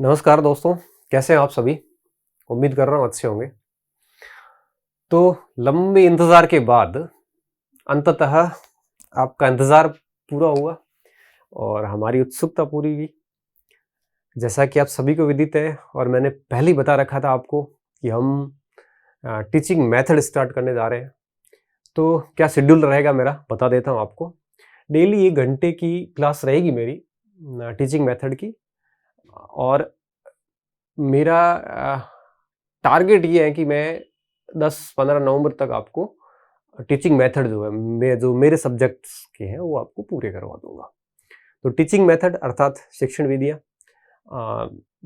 नमस्कार दोस्तों, कैसे हैं आप सभी? उम्मीद कर रहा हूँ अच्छे होंगे। तो लंबे इंतज़ार के बाद अंततः आपका इंतज़ार पूरा हुआ और हमारी उत्सुकता पूरी हुई। जैसा कि आप सभी को विदित है और मैंने पहले ही बता रखा था आपको कि हम टीचिंग मेथड स्टार्ट करने जा रहे हैं। तो क्या शेड्यूल रहेगा मेरा बता देता हूँ आपको। डेली 1 घंटे की क्लास रहेगी मेरी टीचिंग मेथड की और मेरा टारगेट ये है कि मैं 10-15 नवंबर तक आपको टीचिंग मेथड जो है जो मेरे सब्जेक्ट्स के हैं वो आपको पूरे करवा दूंगा। तो टीचिंग मेथड अर्थात शिक्षण विधियाँ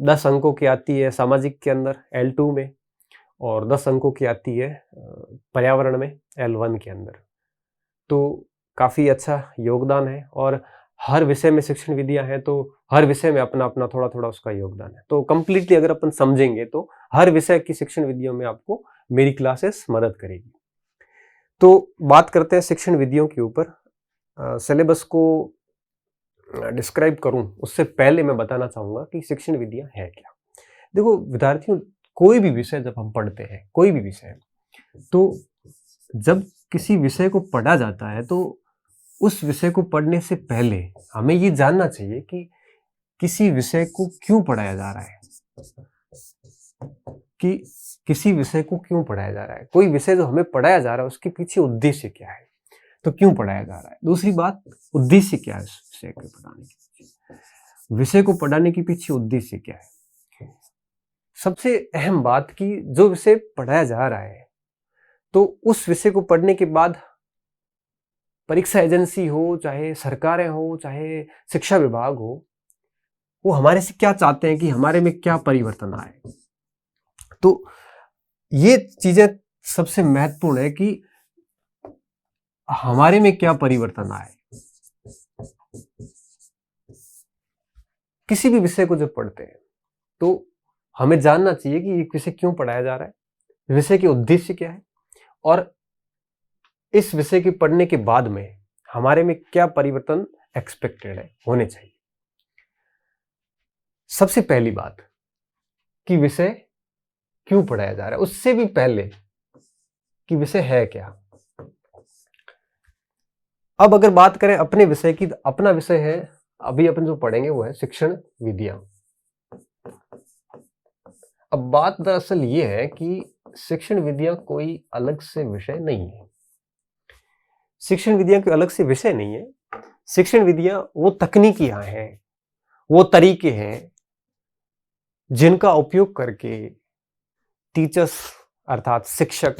10 अंकों की आती है सामाजिक के अंदर L2 में और 10 अंकों की आती है पर्यावरण में L1 के अंदर। तो काफ़ी अच्छा योगदान है और हर विषय में शिक्षण विधियाँ हैं तो हर विषय में अपना-अपना थोड़ा-थोड़ा उसका योगदान है। तो कंप्लीटली अगर अपन समझेंगे तो हर विषय की शिक्षण विधियों में आपको मेरी क्लासेस मदद करेगी। तो बात करते हैं शिक्षण विधियों के ऊपर। सिलेबस को डिस्क्राइब करूँ उससे पहले मैं बताना चाहूँगा कि शिक्षण विधियाँ हैं क्या? देखो विद्यार्थियों, कोई भी विषय जब हम पढ़ते हैं, कोई भी विषय, तो जब किसी विषय को पढ़ा जाता है तो उस विषय को पढ़ने से पहले हमें ये जानना चाहिए कि किसी विषय को क्यों पढ़ाया जा रहा है, कि किसी विषय को क्यों पढ़ाया जा रहा है। कोई विषय जो हमें पढ़ाया जा रहा है उसके पीछे उद्देश्य क्या है, तो क्यों पढ़ाया जा रहा है। दूसरी बात, उद्देश्य क्या है उस विषय को पढ़ाने के पीछे, विषय को पढ़ाने के पीछे उद्देश्य क्या है। सबसे अहम बात कि जो विषय पढ़ाया जा रहा है तो उस विषय को पढ़ने के बाद परीक्षा एजेंसी हो, चाहे सरकारें हो, चाहे शिक्षा विभाग हो, वो हमारे से क्या चाहते हैं कि हमारे में क्या परिवर्तन आए। तो ये चीजें सबसे महत्वपूर्ण है कि हमारे में क्या परिवर्तन आए। किसी भी विषय को जब पढ़ते हैं तो हमें जानना चाहिए कि ये विषय क्यों पढ़ाया जा रहा है, विषय के उद्देश्य क्या है और इस विषय के पढ़ने के बाद में हमारे में क्या परिवर्तन एक्सपेक्टेड है, होने चाहिए। सबसे पहली बात कि विषय क्यों पढ़ाया जा रहा है, उससे भी पहले कि विषय है क्या। अब अगर बात करें अपने विषय की, तो अपना विषय है, अभी अपन जो पढ़ेंगे वो है शिक्षण विधियां। अब बात दरअसल ये है कि शिक्षण विधियां कोई अलग से विषय नहीं है। शिक्षण विधियां कोई अलग से विषय नहीं है। शिक्षण विधियां वो तकनीकियां हैं, वो तरीके हैं जिनका उपयोग करके टीचर्स अर्थात शिक्षक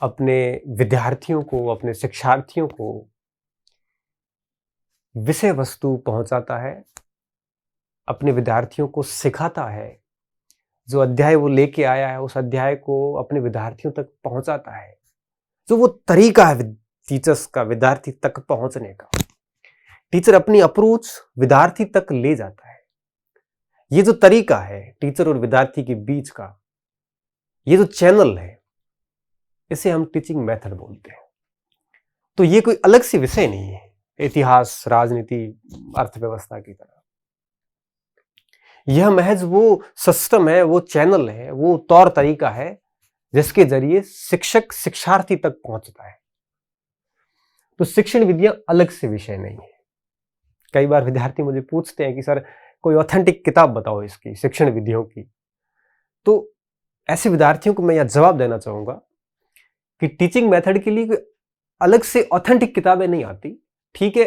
अपने विद्यार्थियों को, अपने शिक्षार्थियों को विषय वस्तु पहुंचाता है, अपने विद्यार्थियों को सिखाता है, जो अध्याय वो लेके आया है उस अध्याय को अपने विद्यार्थियों तक पहुंचाता है। जो वो तरीका है टीचर्स का विद्यार्थी तक पहुंचने का, टीचर अपनी अप्रोच विद्यार्थी तक ले जाता है। ये जो तरीका है टीचर और विद्यार्थी के बीच का, ये जो चैनल है, इसे हम टीचिंग मेथड बोलते हैं। तो ये कोई अलग से विषय नहीं है इतिहास, राजनीति, अर्थव्यवस्था की तरह। यह महज वो सिस्टम है, वो चैनल है, वो तौर तरीका है जिसके जरिए शिक्षक शिक्षार्थी तक पहुंचता है। तो शिक्षण विधियां अलग से विषय नहीं है। कई बार विद्यार्थी मुझे पूछते हैं कि सर कोई ऑथेंटिक किताब बताओ इसकी, शिक्षण विधियों की। तो ऐसे विद्यार्थियों को मैं यह जवाब देना चाहूंगा कि टीचिंग मेथड के लिए अलग से ऑथेंटिक किताबें नहीं आती। ठीक है,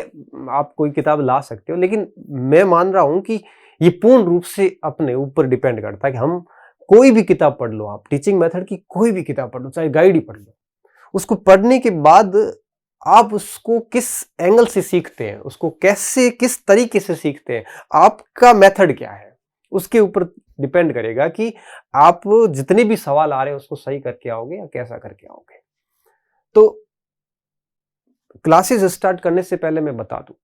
आप कोई किताब ला सकते हो, लेकिन मैं मान रहा हूं कि ये पूर्ण रूप से अपने ऊपर डिपेंड करता है कि हम कोई भी किताब पढ़ लो, आप टीचिंग मेथड की कोई भी किताब पढ़ लो, चाहे गाइड ही पढ़ लो, उसको पढ़ने के बाद आप उसको किस एंगल से सीखते हैं, उसको कैसे, किस तरीके से सीखते हैं, आपका मेथड क्या है, उसके ऊपर डिपेंड करेगा कि आप जितने भी सवाल आ रहे हैं उसको सही करके आओगे या कैसा करके आओगे। तो क्लासेस स्टार्ट करने से पहले मैं बता दूं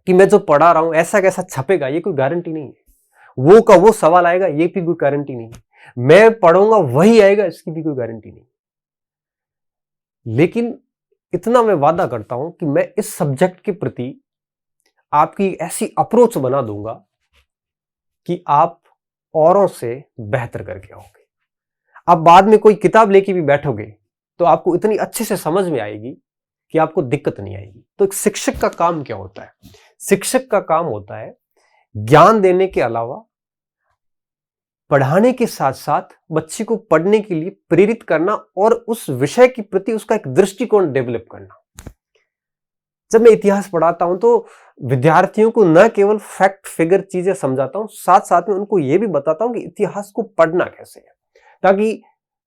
कि मैं जो पढ़ा रहा हूं ऐसा कैसा छपेगा, ये कोई गारंटी नहीं है। वो का वो सवाल आएगा, ये भी कोई गारंटी नहीं है। मैं पढ़ूंगा वही आएगा, इसकी भी कोई गारंटी नहीं। लेकिन इतना मैं वादा करता हूं कि मैं इस सब्जेक्ट के प्रति आपकी ऐसी अप्रोच बना दूंगा कि आप औरों से बेहतर करके आओगे। आप बाद में कोई किताब लेके भी बैठोगे तो आपको इतनी अच्छे से समझ में आएगी कि आपको दिक्कत नहीं आएगी। तो एक शिक्षक का काम क्या होता है? शिक्षक का काम होता है ज्ञान देने के अलावा पढ़ाने के साथ साथ बच्चे को पढ़ने के लिए प्रेरित करना और उस विषय के प्रति उसका एक दृष्टिकोण डेवलप करना। जब मैं इतिहास पढ़ाता हूं तो विद्यार्थियों को न केवल फैक्ट फिगर चीजें समझाता हूं, साथ साथ में उनको यह भी बताता हूं कि इतिहास को पढ़ना कैसे है, ताकि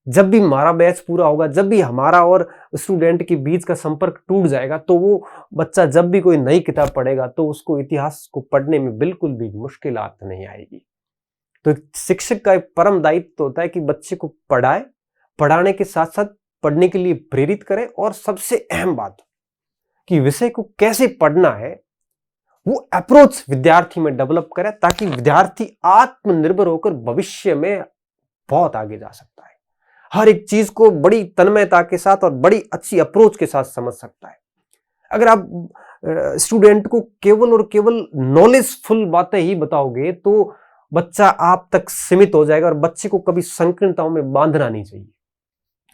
जब भी हमारा बैच पूरा होगा, जब भी हमारा और स्टूडेंट के बीच का संपर्क टूट जाएगा, तो वो बच्चा जब भी कोई नई किताब पढ़ेगा तो उसको इतिहास को पढ़ने में बिल्कुल भी मुश्किलात नहीं आएगी। तो एक शिक्षक का एक परम दायित्व होता है कि बच्चे को पढ़ाए, पढ़ाने के साथ साथ पढ़ने के लिए प्रेरित करे, और सबसे अहम बात कि विषय को कैसे पढ़ना है वो अप्रोच विद्यार्थी में डेवलप करे, ताकि विद्यार्थी आत्मनिर्भर होकर भविष्य में बहुत आगे जा सकता है। हर एक चीज को बड़ी तन्मयता के साथ और बड़ी अच्छी अप्रोच के साथ समझ सकता है। अगर आप स्टूडेंट को केवल और केवल नॉलेजफुल बातें ही बताओगे तो बच्चा आप तक सीमित हो जाएगा, और बच्चे को कभी संकीर्णताओं में बांधना नहीं चाहिए।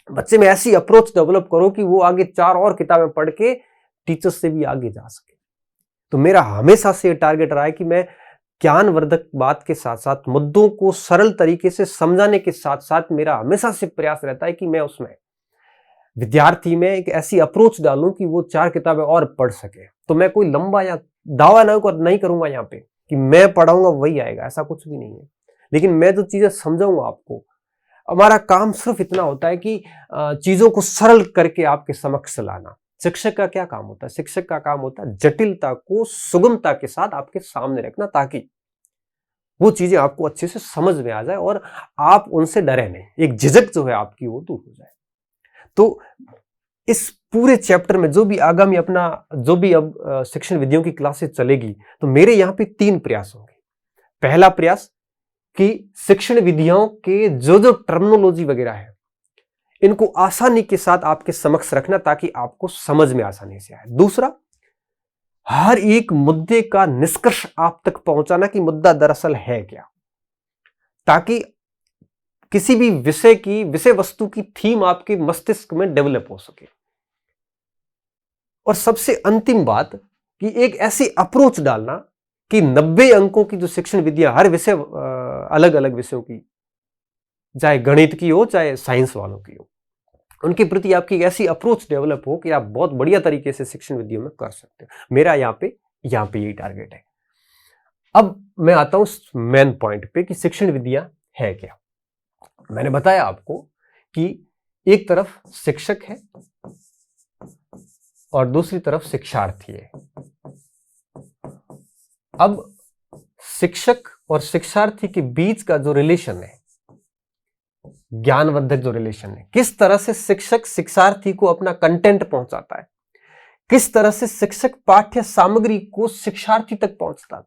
बच्चे में ऐसी अप्रोच डेवलप करो कि वो आगे 4 और किताबें पढ़ के टीचर्स से भी आगे जा सके। तो मेरा हमेशा से टारगेट रहा है कि मैं ज्ञानवर्धक बात के साथ साथ मुद्दों को सरल तरीके से समझाने के साथ साथ मेरा हमेशा से प्रयास रहता है कि मैं उसमें विद्यार्थी में एक ऐसी अप्रोच डालूं कि वो 4 किताबें और पढ़ सके। तो मैं कोई लंबा या दावा नहीं करूंगा यहाँ पे कि मैं पढ़ाऊंगा वही आएगा, ऐसा कुछ भी नहीं है। लेकिन मैं जो चीजें समझाऊंगा आपको, हमारा काम सिर्फ इतना होता है कि चीजों को सरल करके आपके समक्ष लाना। शिक्षक का क्या काम होता है? शिक्षक का काम होता है जटिलता को सुगमता के साथ आपके सामने रखना, ताकि वो चीजें आपको अच्छे से समझ में आ जाए और आप उनसे डरे नहीं, एक झिझक जो है आपकी वो दूर हो जाए। तो इस पूरे चैप्टर में जो भी आगामी जो भी अब शिक्षण विधियों की क्लासेस चलेगी, तो मेरे यहाँ पे 3 प्रयास होंगे। पहला प्रयास कि शिक्षण विधियों के जो टर्मिनोलॉजी वगैरह है, इनको आसानी के साथ आपके समक्ष रखना, ताकि आपको समझ में आसानी से आए। दूसरा, हर एक मुद्दे का निष्कर्ष आप तक पहुंचाना कि मुद्दा दरअसल है क्या, ताकि किसी भी विषय वस्तु की थीम आपके मस्तिष्क में डेवलप हो सके। और सबसे अंतिम बात कि एक ऐसी अप्रोच डालना कि 90 अंकों की जो शिक्षण विधियां, हर विषय अलग अलग विषयों की, चाहे गणित की हो चाहे साइंस वालों की हो, उनके प्रति आपकी एक ऐसी अप्रोच डेवलप हो कि आप बहुत बढ़िया तरीके से शिक्षण विधियों में कर सकते हो। मेरा यहाँ पे यही टारगेट है। अब मैं आता हूं मेन पॉइंट पे कि शिक्षण विधियां है क्या। मैंने बताया आपको कि एक तरफ शिक्षक है और दूसरी तरफ शिक्षार्थी है। अब शिक्षक और शिक्षार्थी के बीच का जो रिलेशन है, ज्ञानवर्धक जो रिलेशन है, किस तरह से शिक्षक शिक्षार्थी को अपना कंटेंट पहुंचाता है, किस तरह से शिक्षक पाठ्य सामग्री को शिक्षार्थी तक पहुंचता है,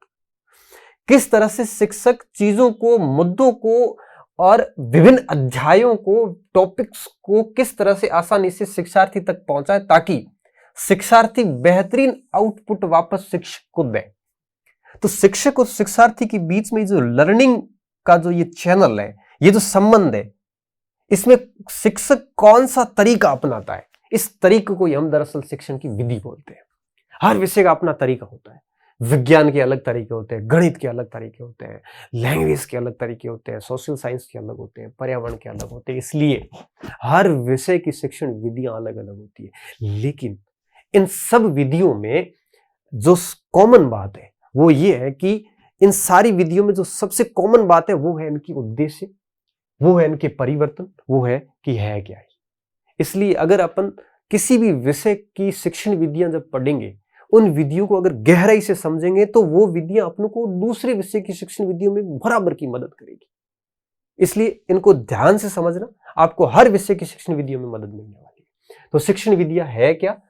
किस तरह से शिक्षक चीजों को, मुद्दों को और विभिन्न अध्यायों को, टॉपिक्स को किस तरह से आसानी से शिक्षार्थी तक पहुंचाए, ताकि शिक्षार्थी बेहतरीन आउटपुट वापस शिक्षक को दे। तो शिक्षक और शिक्षार्थी के बीच में जो लर्निंग का जो ये चैनल है, ये जो संबंध है, इसमें शिक्षक कौन सा तरीका अपनाता है, इस तरीके को हम दरअसल शिक्षण की विधि बोलते हैं। हर विषय का अपना तरीका होता है। विज्ञान के अलग तरीके होते हैं, गणित के अलग तरीके होते हैं, लैंग्वेज के अलग तरीके होते हैं, सोशल साइंस के अलग होते हैं, पर्यावरण के अलग होते हैं। इसलिए हर विषय की शिक्षण विधियां अलग अलग होती है। लेकिन इन सब विधियों में जो कॉमन बात है वो ये है कि इन सारी विधियों में जो सबसे कॉमन बात है वो है इनकी उद्देश्य, वो है इनके परिवर्तन, वो है कि है क्या है। इसलिए अगर अपन किसी भी विषय की शिक्षण विधियां जब पढ़ेंगे, उन विधियों को अगर गहराई से समझेंगे, तो वो विधियां अपनों को दूसरे विषय की शिक्षण विधियों में बराबर की मदद करेगी। इसलिए इनको ध्यान से समझना, आपको हर विषय की शिक्षण विधियों में मदद मिलने वाली है। तो शिक्षण विधियां है क्या,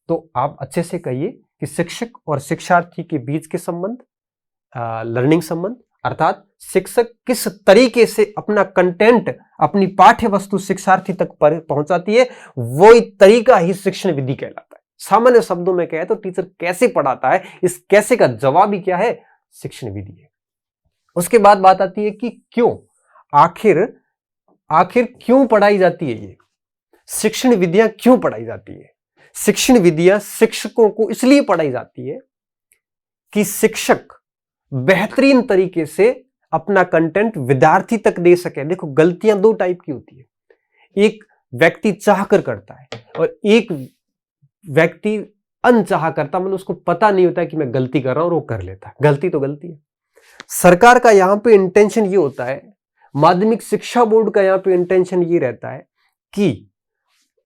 तो आप अच्छे से कहिए कि शिक्षक और शिक्षार्थी के बीच के संबंध, लर्निंग संबंध, अर्थात शिक्षक किस तरीके से अपना कंटेंट, अपनी पाठ्य वस्तु शिक्षार्थी तक पहुंचाती है, वही तरीका ही शिक्षण विधि कहलाता है। सामान्य शब्दों में कहे तो टीचर कैसे पढ़ाता है, इस कैसे का जवाब ही क्या है, शिक्षण विधि है। उसके बाद बात आती है कि क्यों, आखिर क्यों पढ़ाई जाती है, ये शिक्षण विद्या क्यों पढ़ाई जाती है। शिक्षण विद्या शिक्षकों को इसलिए पढ़ाई जाती है कि शिक्षक बेहतरीन तरीके से अपना कंटेंट विद्यार्थी तक दे सके। देखो, गलतियां दो टाइप की होती है, एक व्यक्ति चाहकर करता है और एक व्यक्ति अनचाह करता, मतलब उसको पता नहीं होता कि मैं गलती कर रहा हूं और वो कर लेता है। गलती तो गलती है। सरकार का यहां पे इंटेंशन ये होता है, माध्यमिक शिक्षा बोर्ड का यहां पे इंटेंशन ये रहता है कि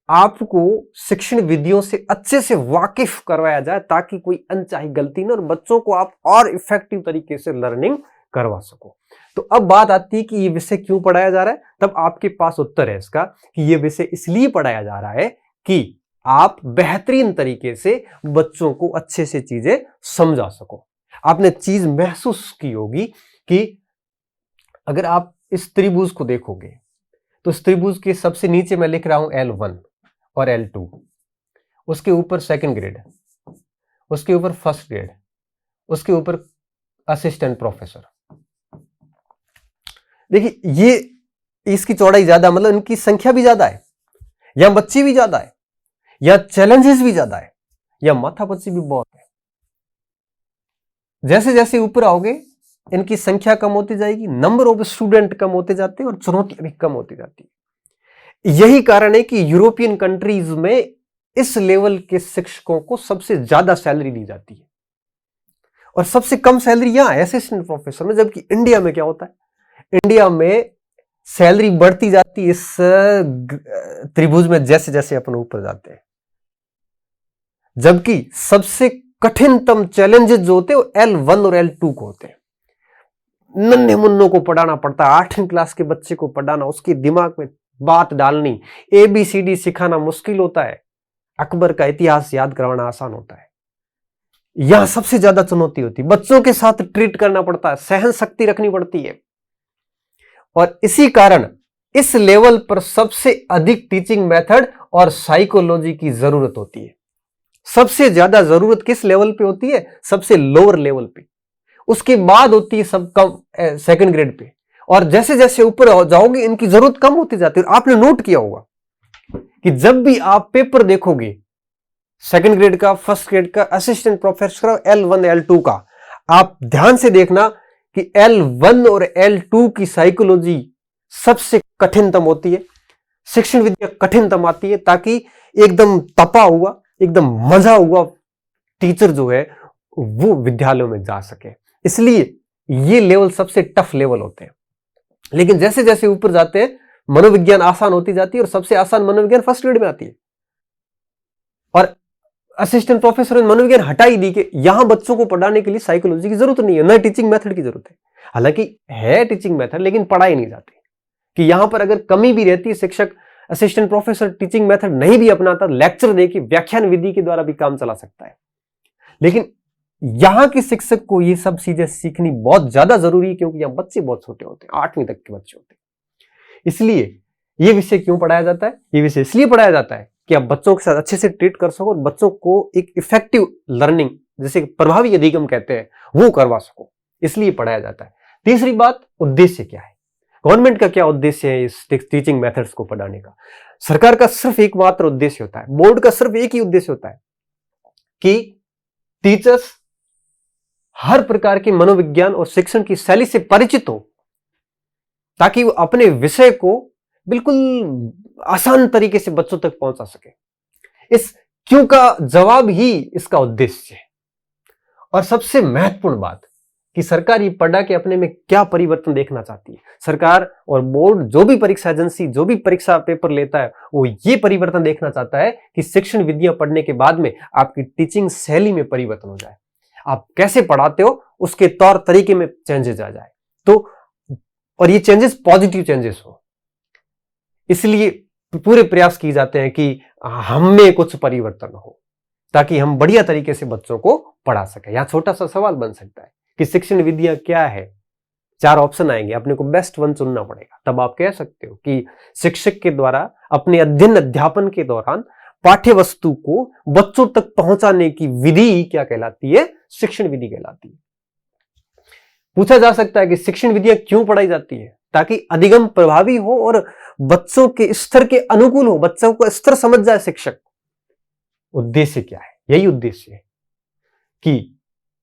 आपको शिक्षण विधियों से अच्छे से वाकिफ करवाया जाए ताकि कोई अनचाही गलती न, और बच्चों को आप और इफेक्टिव तरीके से लर्निंग करवा सको। तो अब बात आती है कि ये विषय क्यों पढ़ाया जा रहा है। तब आपके पास उत्तर है इसका कि ये विषय इसलिए पढ़ाया जा रहा है कि आप बेहतरीन तरीके से बच्चों को अच्छे से चीजें समझा सको। आपने चीज महसूस की होगी कि अगर आप इस त्रिभुज को देखोगे तो इस त्रिभुज के सबसे नीचे मैं लिख रहा हूं L1 और L2, उसके ऊपर सेकंड ग्रेड, उसके ऊपर फर्स्ट ग्रेड, उसके ऊपर असिस्टेंट प्रोफेसर। देखिए, ये इसकी चौड़ाई ज्यादा, मतलब इनकी संख्या भी ज्यादा है, या बच्चे भी ज्यादा है, या चैलेंजेस भी ज्यादा है, या माथापच्ची भी बहुत है। जैसे जैसे ऊपर आओगे इनकी संख्या कम होती जाएगी, नंबर ऑफ स्टूडेंट कम होते जाते हैं और चुनौतियां भी कम होती जाती है। यही कारण है कि यूरोपियन कंट्रीज में इस लेवल के शिक्षकों को सबसे ज्यादा सैलरी दी जाती है और सबसे कम सैलरी यहां असिस्टेंट प्रोफेसर में। जबकि इंडिया में क्या होता है, इंडिया में सैलरी बढ़ती जाती है इस त्रिभुज में जैसे जैसे अपन ऊपर जाते हैं। जबकि सबसे कठिनतम चैलेंजेस जो होते हैं वो L1 और L2 को होते हैं। नन्हे मुन्नों को पढ़ाना पड़ता है, 8वीं क्लास के बच्चे को पढ़ाना, उसके दिमाग में बात डालनी, ABCD सिखाना मुश्किल होता है, अकबर का इतिहास याद करवाना आसान होता है। यहां सबसे ज्यादा चुनौती होती है, बच्चों के साथ ट्रीट करना पड़ता है, सहन शक्ति रखनी पड़ती है। और इसी कारण इस लेवल पर सबसे अधिक टीचिंग मेथड और साइकोलॉजी की जरूरत होती है। सबसे ज्यादा जरूरत किस लेवल पे होती है, सबसे लोअर लेवल पे। उसके बाद होती है सब कम सेकंड ग्रेड पे, और जैसे जैसे ऊपर जाओगे इनकी जरूरत कम होती जाती है। आपने नोट किया होगा कि जब भी आप पेपर देखोगे सेकंड ग्रेड का, फर्स्ट ग्रेड का, असिस्टेंट प्रोफेसर L1 L2 का, आप ध्यान से देखना कि L1 और L2 की साइकोलॉजी सबसे कठिनतम होती है, शिक्षण विद्या कठिनतम आती है, ताकि एकदम तपा हुआ, एकदम मजा हुआ टीचर जो है वो विद्यालयों में जा सके। इसलिए ये लेवल सबसे टफ लेवल होते हैं। लेकिन जैसे जैसे ऊपर जाते हैं मनोविज्ञान आसान होती जाती है, और सबसे आसान मनोविज्ञान फर्स्ट ग्रेड में आती है। और असिस्टेंट प्रोफेसर ने मनोविज्ञान हटा ही दी कि यहां बच्चों को पढ़ाने के लिए साइकोलॉजी की जरूरत नहीं है, न टीचिंग मेथड की जरूरत है। हालांकि है टीचिंग मेथड, लेकिन पढ़ाई नहीं जाती। कि यहां पर अगर कमी भी रहती है, शिक्षक असिस्टेंट प्रोफेसर टीचिंग मेथड नहीं भी अपनाता, लेक्चर देके व्याख्यान विधि के द्वारा भी काम चला सकता है। लेकिन यहां के शिक्षक को ये सब चीजें सीखनी बहुत ज्यादा जरूरी है, क्योंकि यहां बच्चे बहुत छोटे होते हैं, 8वीं तक के बच्चे होते हैं। इसलिए ये विषय क्यों पढ़ाया जाता है, ये विषय इसलिए पढ़ाया जाता है कि आप बच्चों के साथ अच्छे से ट्रीट कर सको और बच्चों को एक इफेक्टिव लर्निंग, जैसे प्रभावी अधिगम कहते हैं, वो करवा सको, इसलिए पढ़ाया जाता है। तीसरी बात, उद्देश्य क्या है, गवर्नमेंट का क्या उद्देश्य है इस टीचिंग मेथड्स को पढ़ाने का। सरकार का सिर्फ एकमात्र उद्देश्य होता है, बोर्ड का सिर्फ एक ही उद्देश्य होता है कि टीचर्स हर प्रकार के मनोविज्ञान और शिक्षण की शैली से परिचित हो, ताकि वो अपने विषय को बिल्कुल आसान तरीके से बच्चों तक पहुंचा सके। इस क्यों का जवाब ही इसका उद्देश्य है। और सबसे महत्वपूर्ण बात कि सरकार ये पढ़ा के अपने में क्या परिवर्तन देखना चाहती है। सरकार और बोर्ड, जो भी परीक्षा एजेंसी, जो भी परीक्षा पेपर लेता है, वो ये परिवर्तन देखना चाहता है कि शिक्षण विधियां पढ़ने के बाद में आपकी टीचिंग शैली में परिवर्तन हो जाए, आप कैसे पढ़ाते हो उसके तौर तरीके में चेंजेस आ जाए, तो और ये चेंजेस पॉजिटिव चेंजेस हो। इसलिए पूरे प्रयास किए जाते हैं कि हम में कुछ परिवर्तन हो, ताकि हम बढ़िया तरीके से बच्चों को पढ़ा सके। यहां छोटा सा सवाल बन सकता है कि शिक्षण विधियां क्या है, 4 ऑप्शन आएंगे, अपने को बेस्ट वन चुनना पड़ेगा। तब आप कह सकते हो कि शिक्षक के द्वारा अपने अध्ययन अध्यापन के दौरान पाठ्य वस्तु को बच्चों तक पहुंचाने की विधि क्या कहलाती है, शिक्षण विधि कहलाती है। पूछा जा सकता है कि शिक्षण विधियां क्यों पढ़ाई जाती है? ताकि अधिगम प्रभावी हो और बच्चों के स्तर के अनुकूल हो, बच्चों का स्तर समझ जाए शिक्षक। उद्देश्य क्या है? यही उद्देश्य है कि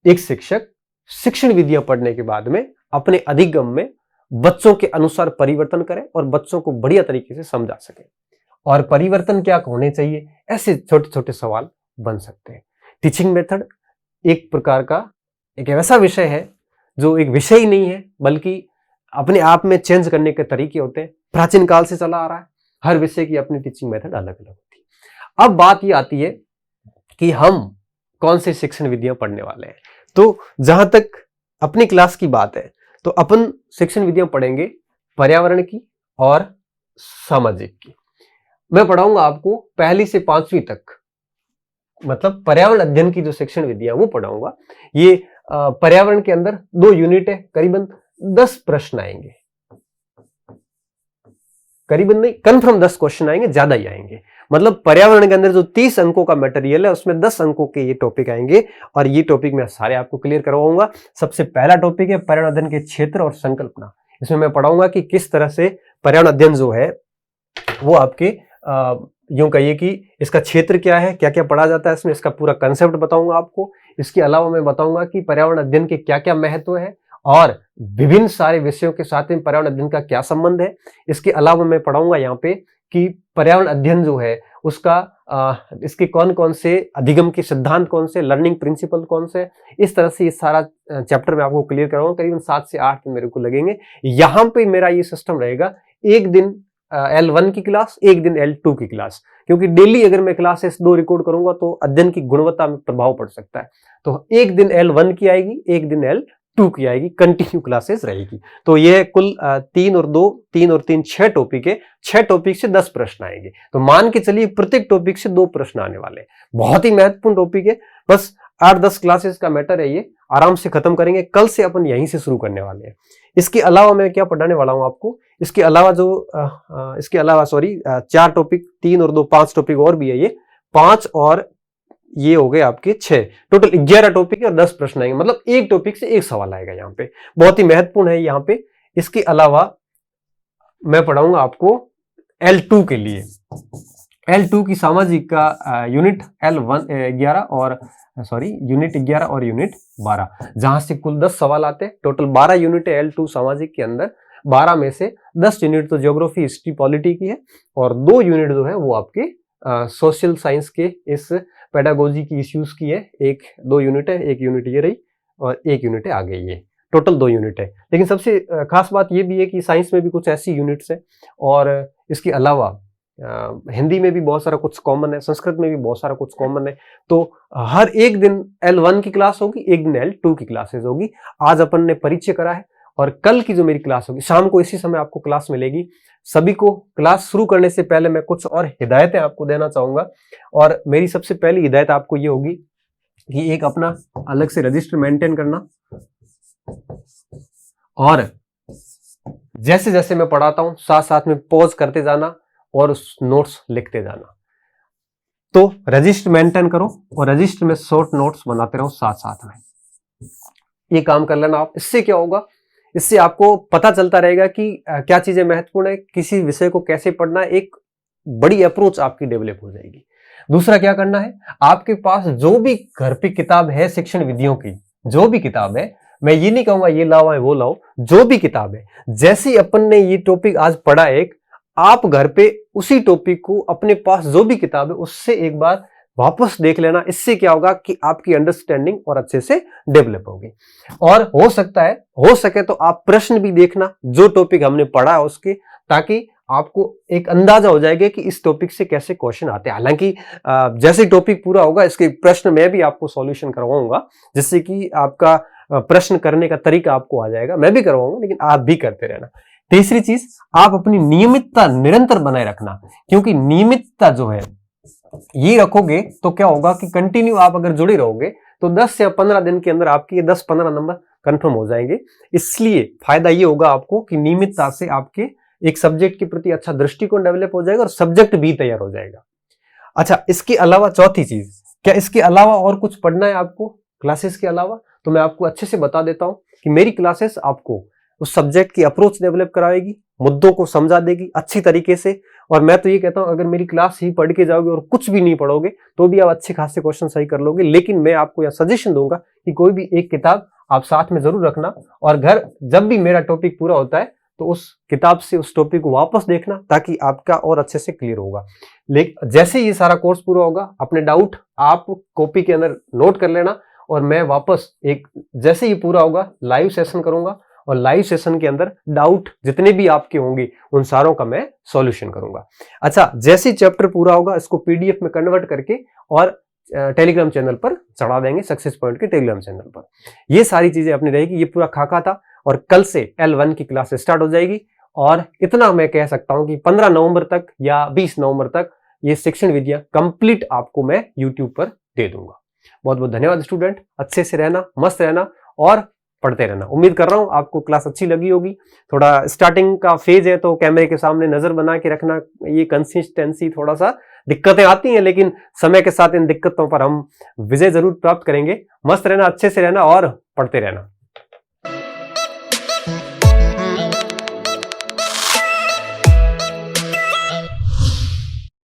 एक शिक्षक शिक्षण विधियां पढ़ने के बाद में अपने अधिगम में बच्चों के अनुसार परिवर्तन करे और बच्चों को बढ़िया तरीके से समझा सके। और परिवर्तन क्या होने चाहिए, ऐसे छोटे छोटे सवाल बन सकते हैं। टीचिंग मेथड एक प्रकार का एक ऐसा विषय है जो एक विषय ही नहीं है, बल्कि अपने आप में चेंज करने के तरीके होते हैं। प्राचीन काल से चला आ रहा है, हर विषय की अपनी टीचिंग मेथड अलग अलग होती है। अब बात ये आती है कि हम कौन से शिक्षण विधियां पढ़ने वाले हैं। तो जहां तक अपनी क्लास की बात है, तो अपन शिक्षण विधियां पढ़ेंगे पर्यावरण की और सामाजिक की। मैं पढ़ाऊंगा आपको पहली से 5वीं तक, मतलब पर्यावरण अध्ययन की जो शिक्षण विधियां वो पढ़ाऊंगा। ये पर्यावरण के अंदर 2 यूनिट है, करीबन 10 प्रश्न आएंगे, करीबन नहीं, कन्फर्म 10 क्वेश्चन आएंगे, ज्यादा ही आएंगे। मतलब पर्यावरण के अंदर जो 30 अंकों का मटेरियल है उसमें 10 अंकों के ये टॉपिक आएंगे और ये टॉपिक मैं सारे आपको क्लियर करवाऊंगा। सबसे पहला टॉपिक है पर्यावरण अध्ययन के क्षेत्र और संकल्पना। इसमें मैं पढ़ाऊंगा कि किस तरह से पर्यावरण अध्ययन जो है वो आपके यूं कहिए कि इसका क्षेत्र क्या है, क्या क्या पढ़ा जाता है इसमें, इसका पूरा कंसेप्ट बताऊंगा आपको। इसके अलावा मैं बताऊंगा कि पर्यावरण अध्ययन के क्या क्या महत्व है और विभिन्न सारे विषयों के साथ में पर्यावरण अध्ययन का क्या संबंध है। इसके अलावा मैं पढ़ाऊंगा यहाँ पे कि पर्यावरण अध्ययन जो है उसका इसके कौन कौन से अधिगम के सिद्धांत कौन से, लर्निंग प्रिंसिपल कौन से। इस तरह से ये सारा चैप्टर मैं आपको क्लियर कराऊंगा। करीबन 7 से 8 दिन मेरे को लगेंगे। यहाँ पे मेरा ये सिस्टम रहेगा, एक दिन L1 की क्लास, एक दिन L2 की क्लास, क्योंकि डेली अगर मैं क्लासेस 2 रिकॉर्ड करूंगा तो अध्ययन की गुणवत्ता में प्रभाव पड़ सकता है। तो एक दिन L1 की आएगी, एक दिन L2 की आएगी, कंटिन्यू क्लासेस रहेगी। तो ये कुल 3 और 3 6 टॉपिक है। 6 टॉपिक से 10 प्रश्न आएंगे। तो मान के चलिए प्रत्येक टॉपिक से 2 प्रश्न आने वाले हैं। बहुत ही महत्वपूर्ण टॉपिक है। बस 8-10 क्लासेस का मैटर है, ये आराम से खत्म करेंगे। कल से अपन यहीं से शुरू करने वाले हैं। इसके अलावा मैं क्या पढ़ाने वाला हूं आपको, इसके अलावा 4 टॉपिक, 3 और 2 5 टॉपिक और भी है। ये 5 और ये हो गए आपके 6, टोटल 11 टॉपिक है और 10 प्रश्न आएंगे। मतलब एक टॉपिक से एक सवाल आएगा यहाँ पे, बहुत ही महत्वपूर्ण है यहाँ पे। इसके अलावा मैं पढ़ाऊंगा आपको L2 के लिए, L2 की सामाजिक का यूनिट यूनिट 11 और यूनिट 12, जहां से कुल 10 सवाल आते हैं। टोटल 12 यूनिट है L2 सामाजिक के अंदर। 12 में से 10 यूनिट तो ज्योग्राफी, हिस्ट्री, पॉलिटी की है और 2 यूनिट जो है वो आपके सोशल साइंस के इस पेडागोजी की इश्यूज की है। 2 यूनिट है, एक यूनिट ये रही और एक यूनिट है आगे ये, टोटल 2 यूनिट है। लेकिन सबसे खास बात ये भी है कि साइंस में भी कुछ ऐसी यूनिट्स है और इसके अलावा हिंदी में भी बहुत सारा कुछ कॉमन है, संस्कृत में भी बहुत सारा कुछ कॉमन है। तो हर एक दिन L1 की क्लास होगी, एक दिन L2 की क्लासेस होगी। आज अपन ने परिचय करा है और कल की जो मेरी क्लास होगी शाम को इसी समय आपको क्लास मिलेगी। सभी को क्लास शुरू करने से पहले मैं कुछ और हिदायतें आपको देना चाहूंगा। और मेरी सबसे पहली हिदायत आपको ये होगी कि एक अपना अलग से रजिस्टर मेंटेन करना और जैसे जैसे मैं पढ़ाता हूं साथ साथ में पॉज करते जाना और उस नोट्स लिखते जाना। तो रजिस्टर मेंटेन करो और रजिस्टर में शॉर्ट नोट्स बनाते रहो साथ साथ में। ये काम कर लेना आप। इससे क्या होगा, इससे आपको पता चलता रहेगा कि क्या चीजें महत्वपूर्ण है, किसी विषय को कैसे पढ़ना है। एक बड़ी अप्रोच आपकी डेवलप हो जाएगी। दूसरा क्या करना है, आपके पास जो भी घर पे किताब है शिक्षण विधियों की, जो भी किताब है, मैं ये नहीं कहूंगा ये लाओ वो लाओ, जो भी किताब है, जैसे अपन ने ये टॉपिक आज पढ़ा एक, आप घर पे उसी टॉपिक को अपने पास जो भी किताब है उससे एक बार वापस देख लेना। इससे क्या होगा कि आपकी अंडरस्टैंडिंग और अच्छे से डेवलप होगी। और हो सके तो आप प्रश्न भी देखना जो टॉपिक हमने पढ़ा है उसके, ताकि आपको एक अंदाजा हो जाएगा कि इस टॉपिक से कैसे क्वेश्चन आते हैं। हालांकि जैसे टॉपिक पूरा होगा इसके प्रश्न मैं भी आपको सॉल्यूशन करवाऊंगा, जिससे कि आपका प्रश्न करने का तरीका आपको आ जाएगा। मैं भी करवाऊंगा, लेकिन आप भी करते रहना। तीसरी चीज, आप अपनी नियमितता निरंतर बनाए रखना, क्योंकि नियमितता जो है ये रखोगे तो क्या होगा कि कंटिन्यू आप अगर जुड़े रहोगे तो 10 या 15 दिन के अंदर आपके 10-15 नंबर कंफर्म हो जाएंगे। इसलिए फायदा ये होगा आपको कि नियमितता से आपके एक सब्जेक्ट के प्रति अच्छा दृष्टिकोण डेवलप हो जाएगा और सब्जेक्ट भी तैयार हो जाएगा। अच्छा, इसके अलावा चौथी चीज, क्या इसके अलावा और कुछ पढ़ना है आपको क्लासेस के अलावा? तो मैं आपको अच्छे से बता देता हूं कि मेरी क्लासेस आपको उस सब्जेक्ट की अप्रोच डेवलप कराएगी, मुद्दों को समझा देगी अच्छी तरीके से। और मैं तो ये कहता हूं अगर मेरी क्लास ही पढ़ के जाओगे और कुछ भी नहीं पढ़ोगे तो भी आप अच्छे खासे क्वेश्चन सही कर लोगे। लेकिन मैं आपको यह सजेशन दूंगा कि कोई भी एक किताब आप साथ में जरूर रखना, और घर जब भी मेरा टॉपिक पूरा होता है तो उस किताब से उस टॉपिक को वापस देखना, ताकि आपका और अच्छे से क्लियर होगा। लेकिन जैसे ये सारा कोर्स पूरा होगा, अपने डाउट आप कॉपी के अंदर नोट कर लेना, और मैं वापस एक जैसे ही पूरा होगा लाइव सेशन करूंगा, और लाइव सेशन के अंदर डाउट जितने भी आपके होंगे उन सारों का मैं सॉल्यूशन करूंगा। अच्छा, जैसे ही चैप्टर पूरा होगा इसको पीडीएफ में कन्वर्ट करके और टेलीग्राम चैनल पर चढ़ा देंगे, सक्सेस पॉइंट के टेलीग्राम चैनल पर। ये सारी चीजें अपनी रहेगी, ये पूरा खाका था। और कल से L1 की क्लास स्टार्ट हो जाएगी, और इतना मैं कह सकता हूं कि 15 नवंबर तक या 20 नवंबर तक ये शिक्षण विद्या कंप्लीट आपको मैं यूट्यूब पर दे दूंगा। बहुत बहुत धन्यवाद स्टूडेंट, अच्छे से रहना, मस्त रहना और पढ़ते रहना। उम्मीद कर रहा हूं आपको क्लास अच्छी लगी होगी। थोड़ा स्टार्टिंग का फेज है तो कैमरे के सामने नजर बना के रखना, ये कंसिस्टेंसी थोड़ा सा दिक्कतें आती हैं, लेकिन समय के साथ इन दिक्कतों पर हम विजय जरूर प्राप्त करेंगे। मस्त रहना, अच्छे से रहना और पढ़ते रहना।